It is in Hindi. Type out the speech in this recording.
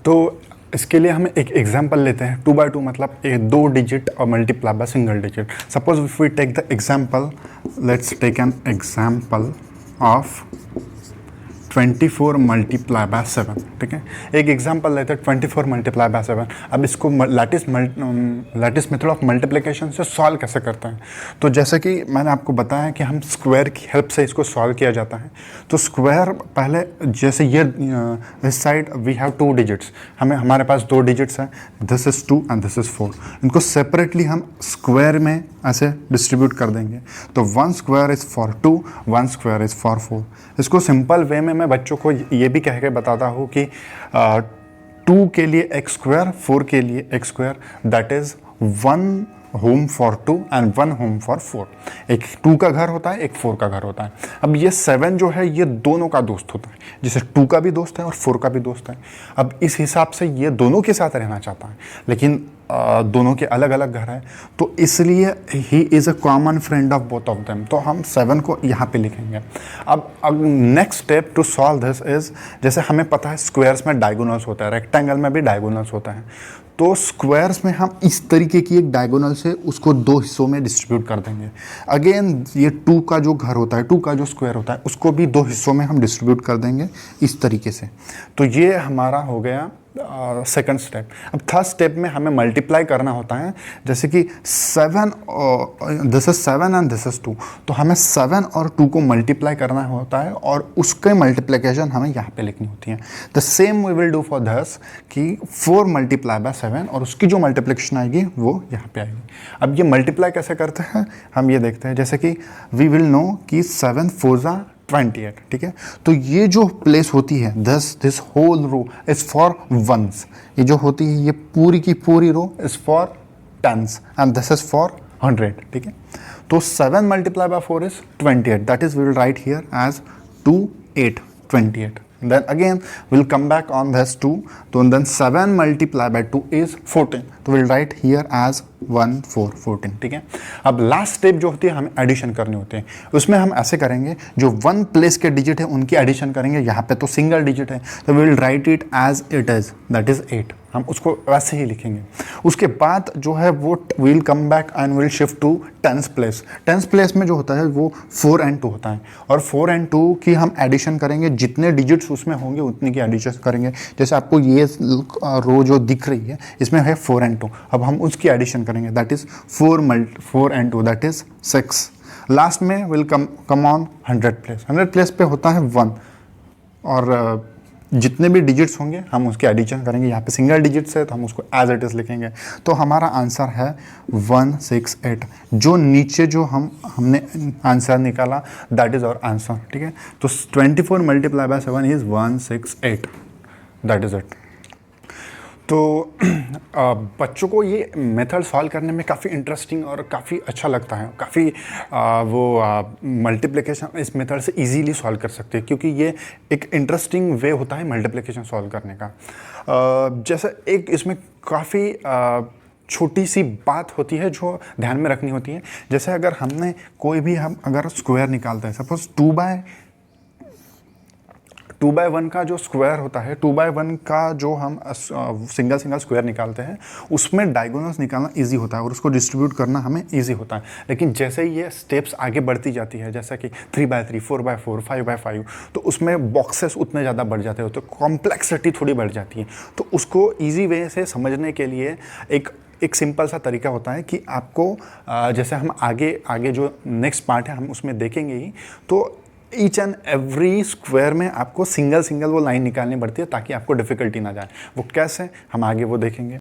तो इसके लिए हम एक एग्जांपल लेते हैं। 2 बाई 2 मतलब 2 डिजिट और multiply by single digit. Suppose if we take the example, let's take an example of 24 multiply by 7। ठीक है, एक एग्जांपल लेते हैं 24 मल्टीप्लाई बाय 7। अब इसको लैटिस मेथड ऑफ मल्टीप्लिकेशन से सॉल्व कैसे करते हैं। तो जैसे कि मैंने आपको बताया कि हम स्क्वायर की हेल्प से इसको सॉल्व किया जाता है। तो स्क्वायर पहले, जैसे ये इस साइड वी हैव 2 डिजिट्स, हमारे पास 2 डिजिट्स हैं, this is 2 and this is 4। इनको सेपरेटली हम स्क्वायर में ऐसे डिस्ट्रीब्यूट कर देंगे। तो 1 square is for 2, 1 square is for 4। इसको सिंपल वे में मैं बच्चों को ये भी कह के बताता हूँ कि 2 के लिए x स्क्वायर, 4 के लिए x square, that is 1 home for 2 and 1 home for 4। एक 2 का घर होता है, एक 4 का घर होता है। अब ये 7 जो है ये दोनों का दोस्त होता है, जैसे 2 का भी दोस्त है और 4 का भी दोस्त है। अब इस हिसाब से ये दोनों के साथ रहना चाहता है, लेकिन दोनों के अलग अलग घर हैं, तो इसलिए he is a common friend of both of them. तो हम 7 को यहाँ पे लिखेंगे। अब next step to solve this is, जैसे हमें पता है स्क्वायर्स में डायगोनल्स होता है, रेक्टेंगल में भी डायगोनल्स होता है। तो स्क्वायर्स में हम इस तरीके की एक डायगोनल से उसको 2 हिस्सों में डिस्ट्रीब्यूट कर देंगे। अगेन ये 2 का जो घर होता है, 2 का जो स्क्वायर होता है, उसको भी 2 हिस्सों में हम डिस्ट्रीब्यूट कर देंगे इस तरीके से। तो ये हमारा हो गया सेकंड स्टेप। अब थर्ड स्टेप में हमें मल्टीप्लाई करना होता है, जैसे कि 7 this is 7 and this is 2। तो हमें 7 और 2 को मल्टीप्लाई करना होता है और उसके मल्टीप्लिकेशन हमें यहाँ पे लिखनी होती है। The same we will do for this कि 4 मल्टीप्लाई बाय 7 और उसकी जो मल्टीप्लिकेशन आएगी वो यहाँ पे आएगी। अब ये मल्टीप्लाई कैसे करते हैं हम ये देखते हैं, जैसे कि वी विल नो कि 7 4 ज़ा 28। ठीक है, तो ये जो प्लेस होती है this whole row is for ones. ये जो होती है ये पूरी की पूरी row is for tens and this is for 100। ठीक है, तो 7 multiply by 4 is 28, that is will write here as 2 8 28। Then again we'll come back on this 2. So then 7 multiplied by 2 is 14. तो we'll write here as 1 4 14। ठीक है, अब लास्ट स्टेप जो होती है हमें एडिशन करनी होती है। उसमें हम ऐसे करेंगे, जो 1 प्लेस के डिजिट है उनकी एडिशन करेंगे। यहाँ पे तो सिंगल डिजिट है, तो we will write it as it is, that is 8। हम उसको वैसे ही लिखेंगे। उसके बाद जो है वो we'll come back and we'll shift to tens place. Tens place में जो होता है वो 4 and 2 होता है, और 4 and 2 की हम एडिशन करेंगे। जितने डिजिट्स उसमें होंगे उतने की एडिशन करेंगे। जैसे आपको ये रो जो दिख रही है इसमें है 4 and 2, अब हम उसकी एडिशन करेंगे, that is 4 and 2 that is 6। Last में will come on 100 place. 100 place पे होता है 1, और जितने भी डिजिट्स होंगे हम उसकी एडिशन करेंगे। यहाँ पे सिंगल डिजिट्स है तो हम उसको एज इट इज लिखेंगे। तो हमारा आंसर है 168। जो नीचे जो हमने आंसर निकाला दैट इज आवर आंसर। ठीक है, तो 24 multiply by 7 is 168, that is it. तो बच्चों को ये मेथड सॉल्व करने में काफ़ी इंटरेस्टिंग और काफ़ी अच्छा लगता है। काफ़ी मल्टीप्लिकेशन इस मेथड से इजीली सॉल्व कर सकते हैं, क्योंकि ये एक इंटरेस्टिंग वे होता है मल्टीप्लिकेशन सॉल्व करने का। जैसे एक इसमें काफ़ी छोटी सी बात होती है जो ध्यान में रखनी होती है। जैसे अगर हमने कोई भी हम अगर स्क्वायर निकालते हैं, सपोज 2 बाय 1 का जो स्क्वायर होता है, 2 बाय 1 का जो हम सिंगल स्क्वायर निकालते हैं उसमें डायगोनल्स निकालना इजी होता है और उसको डिस्ट्रीब्यूट करना हमें इजी होता है। लेकिन जैसे ही ये स्टेप्स आगे बढ़ती जाती है, जैसा कि 3 बाय 3, 4 बाय 4, 5 बाय 5, तो उसमें बॉक्सेस उतने ज़्यादा बढ़ जाते हैं, तो कॉम्प्लेक्सिटी थोड़ी बढ़ जाती है। तो उसको ईजी वे से समझने के लिए एक सिंपल सा तरीका होता है कि आपको जैसे हम आगे जो नेक्स्ट पार्ट है हम उसमें देखेंगे ही, तो ईच एंड एवरी स्क्वायर में आपको सिंगल वो लाइन निकालनी पड़ती है ताकि आपको डिफिकल्टी ना जाए। वो कैसे हम आगे वो देखेंगे।